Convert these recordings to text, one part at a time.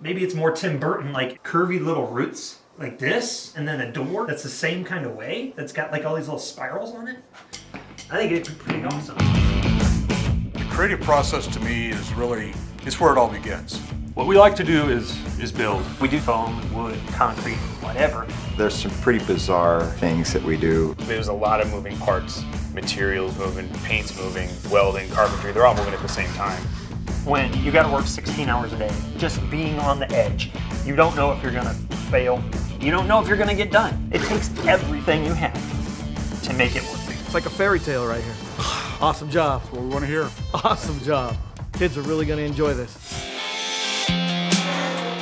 Maybe it's more Tim Burton, like curvy little roots like this, and then a door that's the same kind of way, that's got like all these little spirals on it. I think it'd be pretty awesome. The creative process to me is really, it's where it all begins. What we like to do is build. We do foam, wood, concrete, whatever. There's some pretty bizarre things that we do. There's a lot of moving parts, materials moving, paints moving, welding, carpentry, they're all moving at the same time. When you gotta work 16 hours a day, just being on the edge, you don't know if you're gonna fail, you don't know if you're gonna get done. It takes everything you have to make it work. It's like a fairy tale right here. Awesome job. That's what we want to hear. Awesome job. Kids are really gonna enjoy this.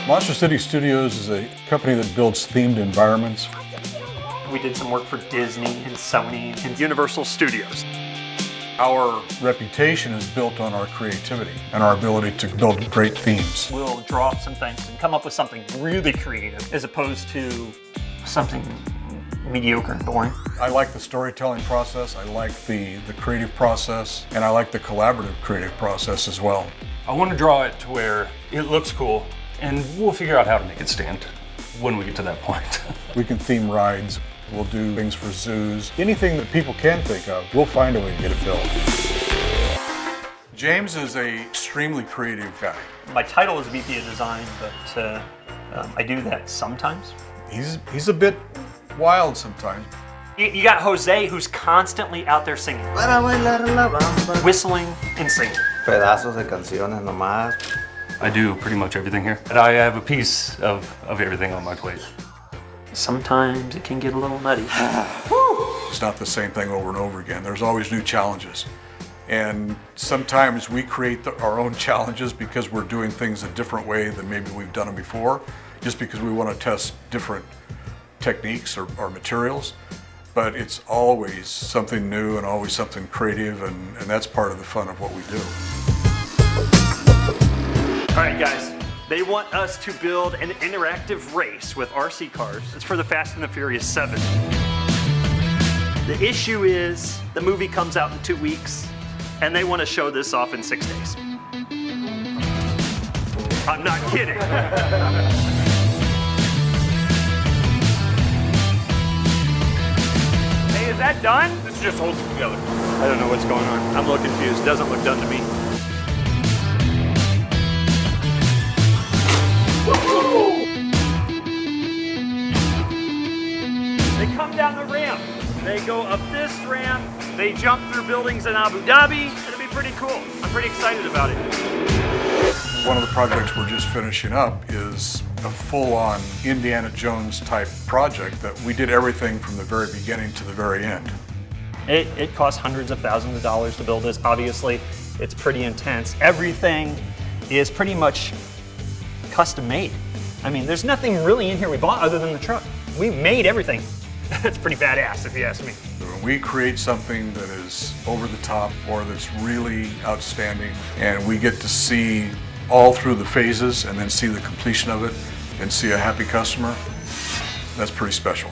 Monster City Studios is a company that builds themed environments. We did some work for Disney and Sony and Universal Studios. Our reputation is built on our creativity and our ability to build great themes. We'll draw up some things and come up with something really creative as opposed to something mediocre and boring. I like the storytelling process, I like the creative process, and I like the collaborative creative process as well. I want to draw it to where it looks cool, and we'll figure out how to make it stand when we get to that point. We can theme rides, we'll do things for zoos. Anything that people can think of, we'll find a way to get it built. James is an extremely creative guy. My title is VP of Design, but I do that sometimes. He's a bit wild sometimes. You got Jose, who's constantly out there singing, whistling and singing. Pedazos de canciones nomás. I do pretty much everything here. And I have a piece of everything on my plate. Sometimes it can get a little nutty. It's not the same thing over and over again. There's always new challenges. And sometimes we create our own challenges because we're doing things a different way than maybe we've done them before, just because we want to test different techniques or materials. But it's always something new and always something creative, and that's part of the fun of what we do. All right, guys. They want us to build an interactive race with RC cars. It's for the Fast and the Furious 7. The issue is the movie comes out in 2 weeks, and they want to show this off in 6 days. I'm not kidding. Hey, is that done? This just holds it together. I don't know what's going on. I'm a little confused. Doesn't look done to me. They come down the ramp. They go up this ramp. They jump through buildings in Abu Dhabi. It'll be pretty cool. I'm pretty excited about it. One of the projects we're just finishing up is a full-on Indiana Jones type project that we did everything from the very beginning to the very end. It costs hundreds of thousands of dollars to build this. Obviously, it's pretty intense. Everything is pretty much custom made. I mean, there's nothing really in here we bought other than the truck. We made everything. That's pretty badass if you ask me. When we create something that is over the top or that's really outstanding, and we get to see all through the phases and then see the completion of it and see a happy customer, that's pretty special.